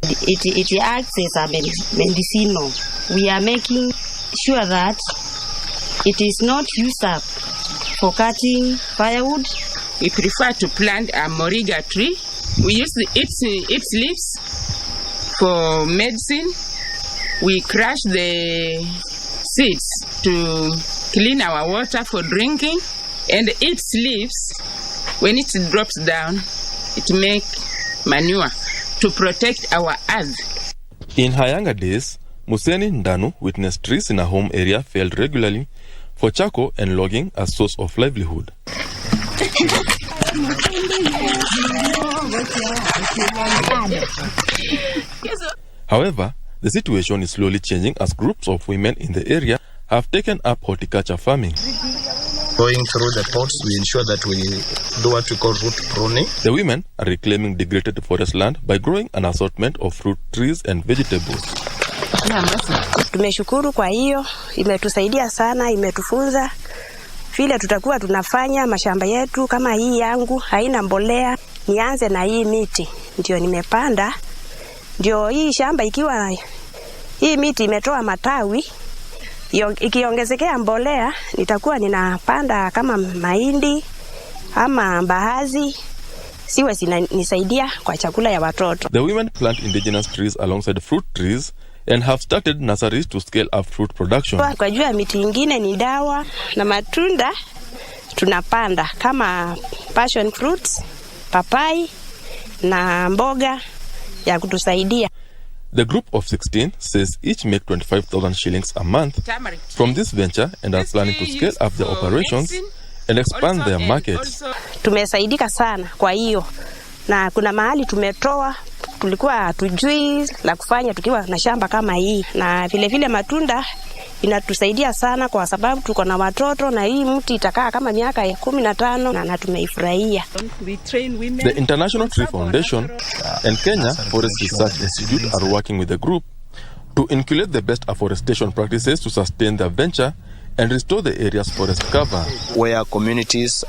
It acts as a medicinal. We are making sure that it is not used up for cutting firewood. We prefer to plant a moringa tree. We use its leaves for medicine. We crush the seeds to clean our water for drinking. And its leaves, when it drops down, it makes manure to protect our earth. In her younger days, Museni Ndanu witnessed trees in her home area felled regularly for charcoal and logging as source of livelihood. However, the situation is slowly changing as groups of women in the area have taken up horticulture farming. Going through the pots, we ensure that we do what we call root pruning. The women are reclaiming degraded forest land by growing an assortment of fruit trees and vegetables. Tumeshukuru kwa hiyo, imetusaidia sana, imetufunza vile tutakuwa tunafanya mashamba yetu. Kama hii yangu haina mbolea, nianze na hii miti ndio nimepanda, ndio hii shamba ikiwa hii miti imetoa matawi, ikiongezekea mbolea nitakuwa ninapanda kama mahindi ama mbaazi, siwe zinanisaidia kwa chakula ya watoto. The women plant indigenous trees alongside fruit trees and have started nurseries to scale up fruit production. Kwa jua miti ingine ni dawa na matunda tunapanda kama passion fruits, papai na mboga ya kutusaidia. The group of 16 says each make 25,000 shillings a month from this venture and are planning to scale up their operations and expand their markets. Tumesaidika sana kwa hiyo, na kuna mahali tumetoa, tulikuwa hatujui la kufanya tukiwa na shamba kama hii, na vile vile matunda inatusaidia sana kwa sababu tuko na watoto, na hii mti itakaa kama miaka 15 na tumeifurahia. The International Tree Foundation and Kenya Forest Research Institute are working with the group to inculcate the best afforestation practices to sustain their venture and restore the area's forest cover. Where communities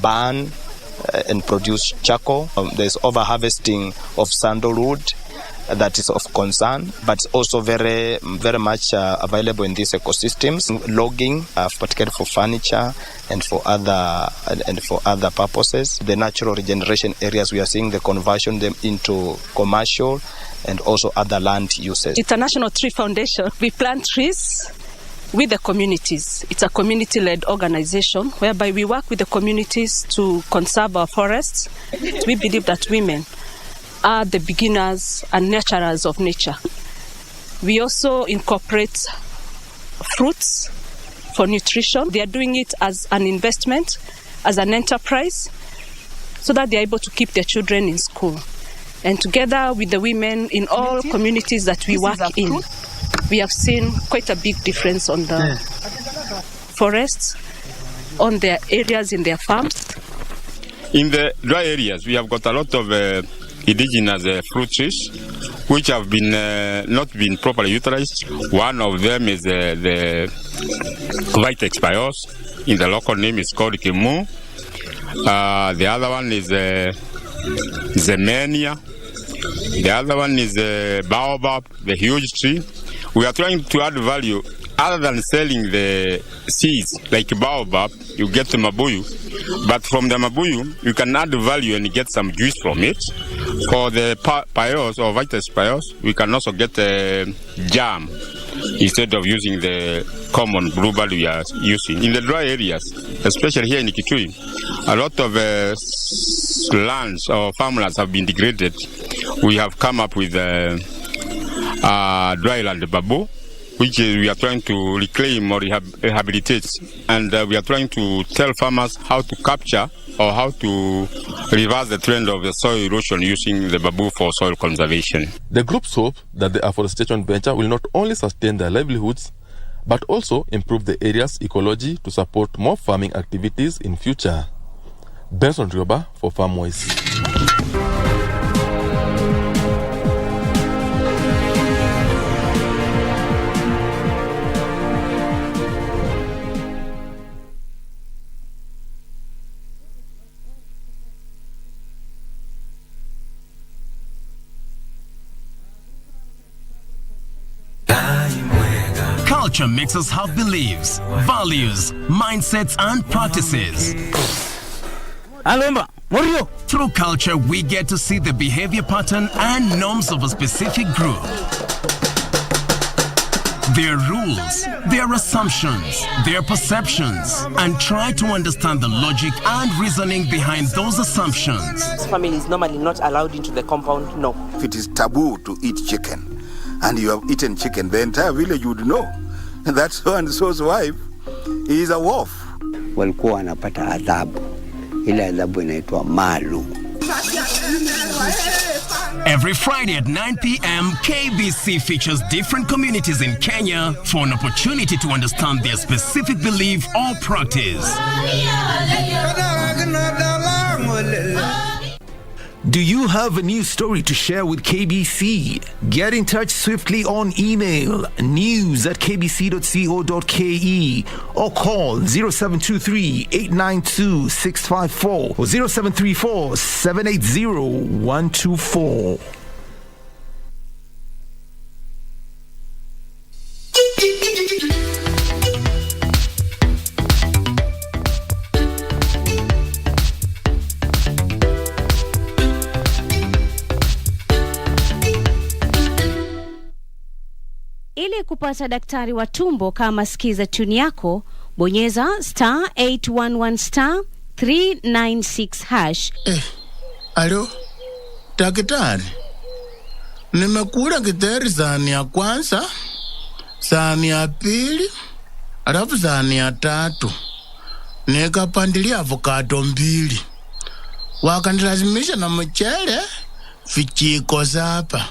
burn and produce charcoal, there's over-harvesting of sandalwood that is of concern, but also very much available in these ecosystems. Logging, particularly for furniture and for other purposes. The natural regeneration areas, we are seeing the conversion them into commercial and also other land uses. International Tree Foundation, we plant trees with the communities. It's a community-led organization whereby we work with the communities to conserve our forests. We believe that women are the beginners and nurturers of nature. We also incorporate fruits for nutrition. They are doing it as an investment, as an enterprise, so that they are able to keep their children in school. And together with the women in all communities that we work in, we have seen quite a big difference on the forests, on their areas in their farms. In the dry areas, we have got a lot of indigenous fruit trees, which have been not been properly utilized. One of them is the Vitex bios. In the local name is called Kimu. The other one is Zemenia. The other one is Baobab, the huge tree. We are trying to add value other than selling the seeds like Baobab. You get the mabuyu, but from the mabuyu you can add value and get some juice from it. For the pios or Vitex pios, we can also get jam instead of using the common bluebird we are using. In the dry areas, especially here in Kitui, a lot of lands or farmlands have been degraded. We have come up with dryland babu, which we are trying to reclaim or rehabilitate, and we are trying to tell farmers how to capture or how to reverse the trend of the soil erosion using the bamboo for soil conservation. The groups hope that the afforestation venture will not only sustain their livelihoods, but also improve the area's ecology to support more farming activities in future. Benson Rioba for FarmWise. Culture makes us have beliefs, values, mindsets, and practices. Through culture, we get to see the behavior pattern and norms of a specific group. Their rules, their assumptions, their perceptions, and try to understand the logic and reasoning behind those assumptions. Family is normally not allowed into the compound, no. If it is taboo to eat chicken, and you have eaten chicken, the entire village would know that so-and-so's wife is a wolf. Walikuwa wanapata adhabu. Ile adhabu inaitwa malu. Every Friday at 9 p.m., KBC features different communities in Kenya for an opportunity to understand their specific belief or practice. Do you have a news story to share with KBC? Get in touch swiftly on email news@kbc.co.ke or call 0723-892-654 or 0734-780-124. Ili kupata daktari wa tumbo kama sikiza tune yako, bonyeza *811 *396#. Alo, daktari. Nimekula githeri sahani ya kwanza, sahani ya pili, alafu sahani ya tatu. Nikapandilia avocado 2. Wakanilazimisha na mchele vijiko 7.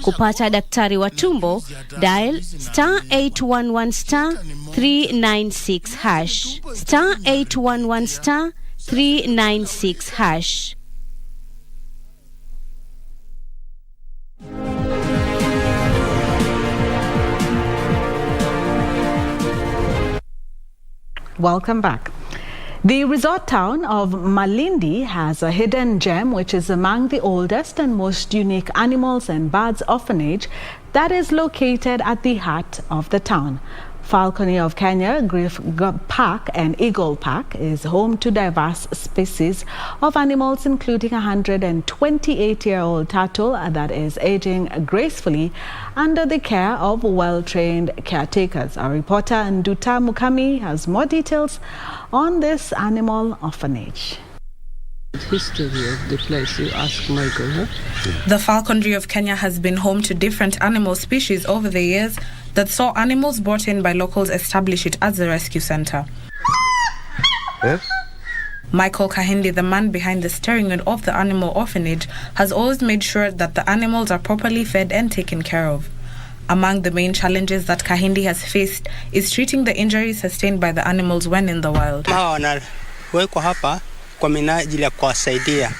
Kupata daktari wa tumbo, dial *811 *396#. *811 *396#. Welcome back. The resort town of Malindi has a hidden gem which is among the oldest and most unique animals and birds orphanage that is located at the heart of the town. Falconry of Kenya Griff Park and Eagle Park is home to diverse species of animals, including a 128-year-old turtle that is aging gracefully under the care of well-trained caretakers. Our reporter Nduta Mukami has more details on this animal orphanage. History of the place, you ask Michael, huh? The Falconry of Kenya has been home to different animal species over the years that saw animals brought in by locals establish it as a rescue center. Michael Kahindi, the man behind the steering wheel of the animal orphanage, has always made sure that the animals are properly fed and taken care of. Among the main challenges that Kahindi has faced is treating the injuries sustained by the animals when in the wild. Wanawekwa hapa kwa minajili ya kuwasaidia.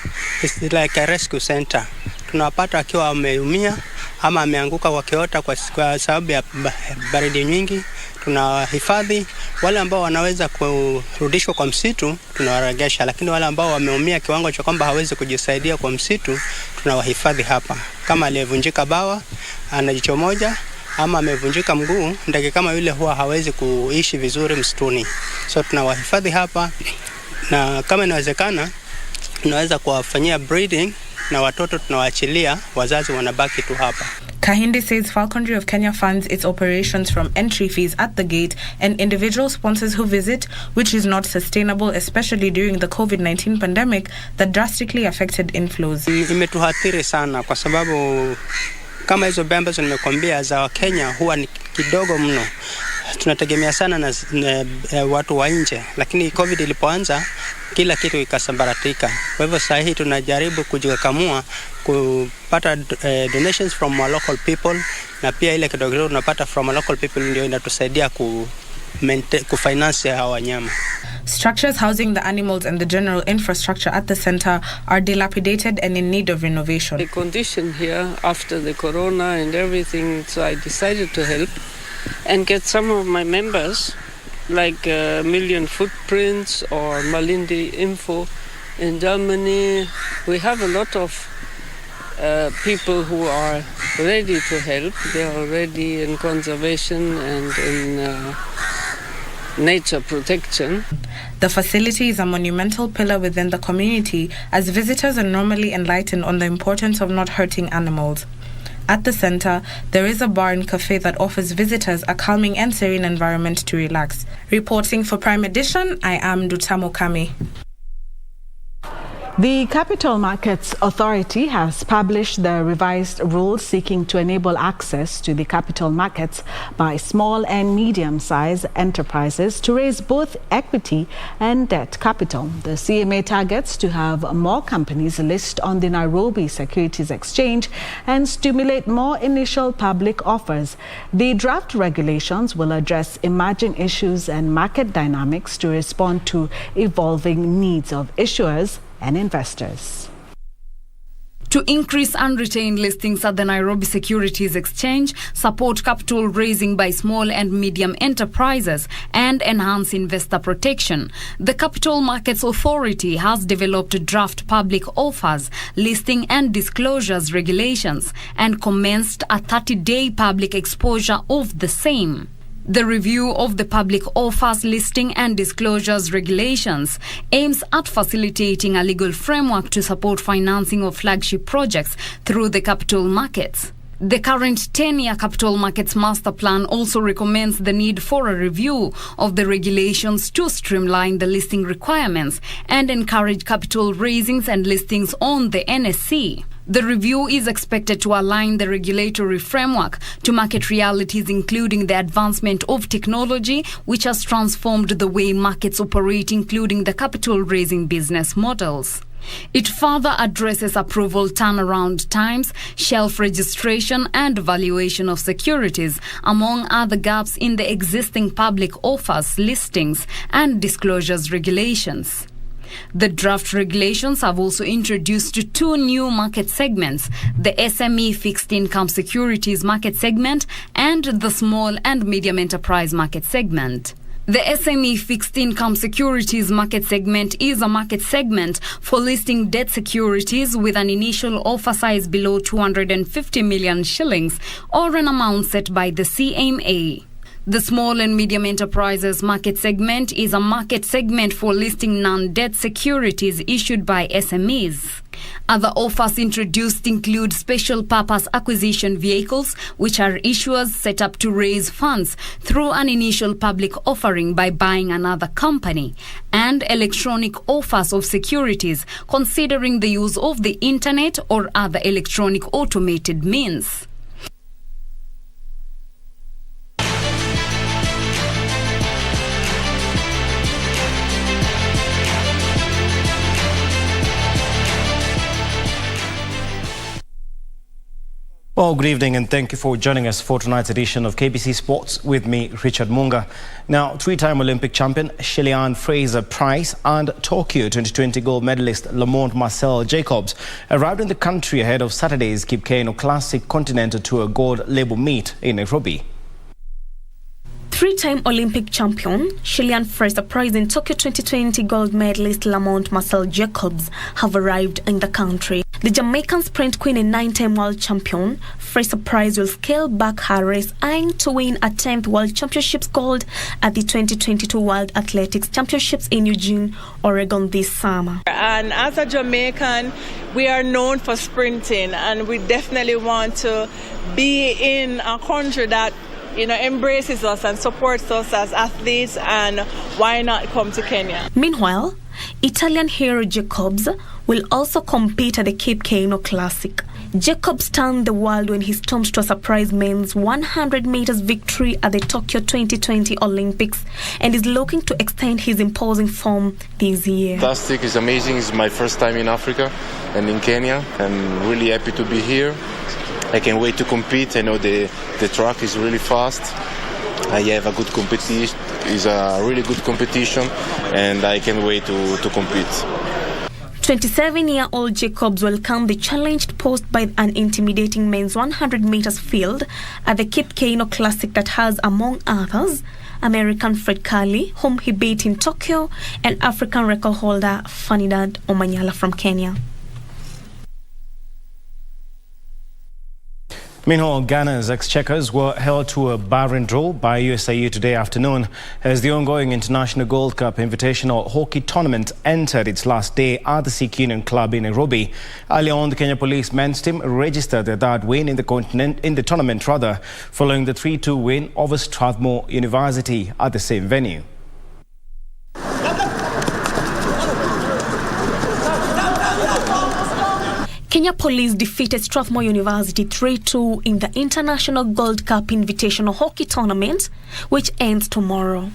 It's like a rescue center. Tunawapata akiwa ameumia ama ameanguka kwa kiota kwa sababu ya baridi nyingi. Tunawahifadhi. Wale ambao wanaweza kurudishwa kwa msitu tunawaregesha, lakini wale ambao wameumia kiwango cha kwamba hawezi kujisaidia kwa msitu tunawahifadhi hapa. Kama aliyevunjika bawa, ana jicho moja, ama amevunjika mguu, ndege kama yule huwa hawezi kuishi vizuri msituni. So tunawahifadhi hapa, na kama inawezekana tunaweza kuwafanyia breeding, na watoto tunawaachilia, wazazi wanabaki tu hapa. Kahindi says Falconry of Kenya funds its operations from entry fees at the gate and individual sponsors who visit, which is not sustainable, especially during the COVID-19 pandemic that drastically affected inflows. Imetuathiri sana kwa sababu kama hizo bembe nimekwambia za Wakenya huwa ni kidogo mno. Tunategemea sana na watu wa nje, lakini COVID ilipoanza kila kitu ikasambaratika. Kwa hivyo sasa hivi tunajaribu kujikakamua kupata donations from our local people, na pia ile kidogo tunapata from our local people ndio inatusaidia kufinance hawa wanyama. Structures housing the animals and the general infrastructure at the center are dilapidated and in need of renovation. The condition here after the corona and everything, so I decided to help and get some of my members, like Million Footprints or Malindi Info in Germany. We have a lot of people who are ready to help. They are already in conservation and in nature protection. The facility is a monumental pillar within the community, as visitors are normally enlightened on the importance of not hurting animals. At the center, there is a bar and cafe that offers visitors a calming and serene environment to relax. Reporting for Prime Edition, I am Dutamo Kami. The Capital Markets Authority has published the revised rules seeking to enable access to the capital markets by small and medium-sized enterprises to raise both equity and debt capital. The CMA targets to have more companies list on the Nairobi Securities Exchange and stimulate more initial public offers. The draft regulations will address emerging issues and market dynamics to respond to evolving needs of issuers and investors. To increase unretained listings at the Nairobi Securities Exchange, support capital raising by small and medium enterprises, and enhance investor protection, the Capital Markets Authority has developed draft public offers, listing and disclosures regulations, and commenced a 30-day public exposure of the same. The review of the public offers, listing and disclosures regulations aims at facilitating a legal framework to support financing of flagship projects through the capital markets. The current 10-year Capital Markets Master Plan also recommends the need for a review of the regulations to streamline the listing requirements and encourage capital raisings and listings on the NSE. The review is expected to align the regulatory framework to market realities, including the advancement of technology, which has transformed the way markets operate, including the capital raising business models. It further addresses approval turnaround times, shelf registration and valuation of securities, among other gaps in the existing public offers, listings and disclosures regulations. The draft regulations have also introduced two new market segments, the SME fixed income securities market segment and the small and medium enterprise market segment. The SME fixed income securities market segment is a market segment for listing debt securities with an initial offer size below 250 million shillings or an amount set by the CMA. The small and medium enterprises market segment is a market segment for listing non-debt securities issued by SMEs. Other offers introduced include special purpose acquisition vehicles, which are issuers set up to raise funds through an initial public offering by buying another company, and electronic offers of securities, considering the use of the internet or other electronic automated means. Well, good evening and thank you for joining us for tonight's edition of KBC Sports with me, Richard Munga. Now, three-time Olympic champion Shelley-Ann Fraser-Pryce and Tokyo 2020 gold medalist Lamont Marcel Jacobs arrived in the country ahead of Saturday's Kip Keino Classic Continental Tour gold label meet in Nairobi. Three-time Olympic champion Shelley-Ann Fraser-Pryce and Tokyo 2020 gold medalist Lamont Marcel Jacobs have arrived in the country. The Jamaican sprint queen and 9-time world champion Fraser-Pryce will scale back her race, eyeing to win a 10th World Championships gold at the 2022 World Athletics Championships in Eugene, Oregon this summer. And as a Jamaican, we are known for sprinting, and we definitely want to be in a country that embraces us and supports us as athletes, and why not come to Kenya? Meanwhile, Italian hero Jacobs will also compete at the Kip Keino Classic. Jacobs stunned the world when he stormed to a surprise men's 100 meters victory at the Tokyo 2020 Olympics and is looking to extend his imposing form this year. Fantastic, it's amazing. It's my first time in Africa and in Kenya. I'm really happy to be here. I can't wait to compete. I know the track is really fast. I have a good competition. It's a really good competition, and I can't wait to compete. 27-year-old Jacobs will count the challenge posed by an intimidating men's 100 meters field at the Kip Keino Classic that has, among others, American Fred Curley, whom he beat in Tokyo, and African record holder Fanidad Omanyala from Kenya. Meanwhile, Ghana's exchequers were held to a barren draw by USIU today afternoon as the ongoing International Gold Cup Invitational Hockey Tournament entered its last day at the Sikh Union Club in Nairobi. Earlier on, the Kenya Police men's team registered their third win in the tournament, following the 3-2 win over Strathmore University at the same venue. Kenya Police defeated Strathmore University 3-2 in the International Gold Cup Invitational Hockey Tournament, which ends tomorrow.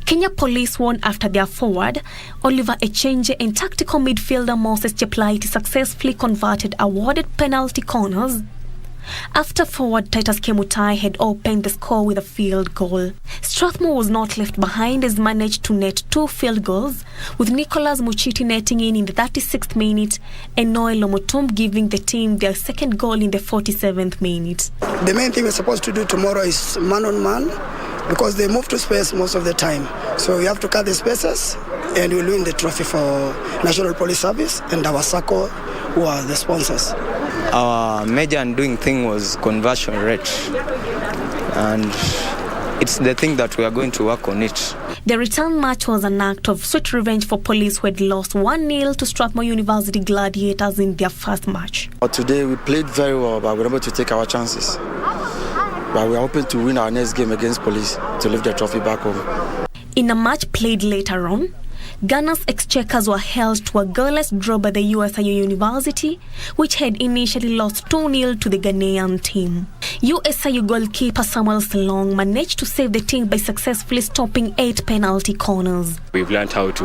Kenya Police won after their forward, Oliver Echenje, and tactical midfielder Moses Cheplaiti successfully converted awarded penalty corners after forward Titus Kemutai had opened the score with a field goal. Strathmore was not left behind as managed to net 2 field goals, with Nicholas Muchiti netting in the 36th minute and Noel Lomotum giving the team their second goal in the 47th minute. The main thing we're supposed to do tomorrow is man-on-man, because they move to space most of the time. So we have to cut the spaces, and we'll win the trophy for National Police Service and our SACCO, who are the sponsors. Our major undoing thing was conversion rate, and it's the thing that we are going to work on it. The return match was an act of sweet revenge for police who had lost 1-0 to Strathmore University Gladiators in their first match. Today we played very well, but we were able to take our chances. But we are hoping to win our next game against police to lift the trophy back home. In a match played later on, Ghana's exchequers were held to a goalless draw by the USIU University, which had initially lost 2-0 to the Ghanaian team. USIU goalkeeper Samuel Selong managed to save the team by successfully stopping 8 penalty corners. We've learned how to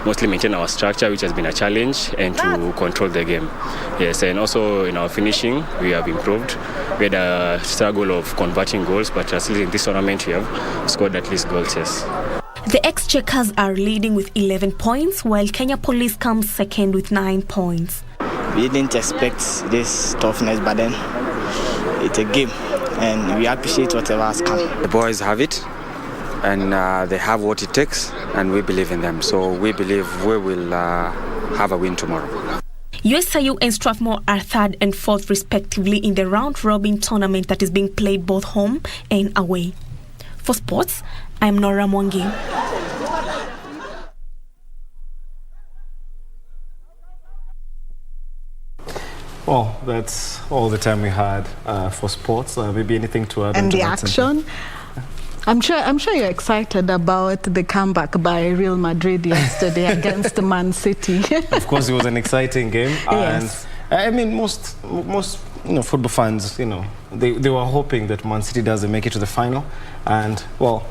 mostly maintain our structure, which has been a challenge, and to control the game. Yes, and also in our finishing, we have improved. We had a struggle of converting goals, but at least in this tournament we have scored at least goals, yes. The exchequers are leading with 11 points, while Kenya Police comes second with 9 points. We didn't expect this toughness, but then it's a game, and we appreciate whatever has come. The boys have it, and they have what it takes, and we believe in them. So we believe we will have a win tomorrow. USIU and Strathmore are 3rd and 4th respectively in the round-robin tournament that is being played both home and away. For sports, I'm Nora Mwangi. Well, that's all the time we had for sports. Maybe anything to add? And the action? I'm sure you're excited about the comeback by Real Madrid yesterday against Man City. Of course, it was an exciting game. Yes. And I mean, most football fans, they were hoping that Man City doesn't make it to the final. And, well,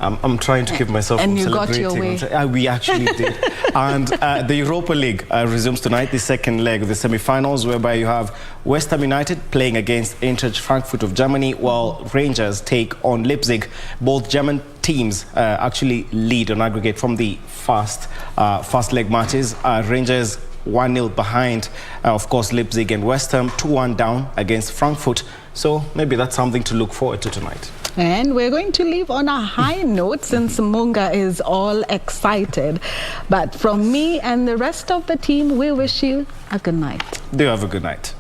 I'm trying to keep myself from you got celebrating. your way. We actually did. And the Europa League resumes tonight, the second leg of the semi-finals, whereby you have West Ham United playing against Eintracht Frankfurt of Germany, while Rangers take on Leipzig. Both German teams actually lead on aggregate from the first leg matches. Rangers 1-0 behind, of course, Leipzig and West Ham 2-1 down against Frankfurt. So maybe that's something to look forward to tonight. And we're going to leave on a high note since Munga is all excited. But from me and the rest of the team, we wish you a good night. Do have a good night.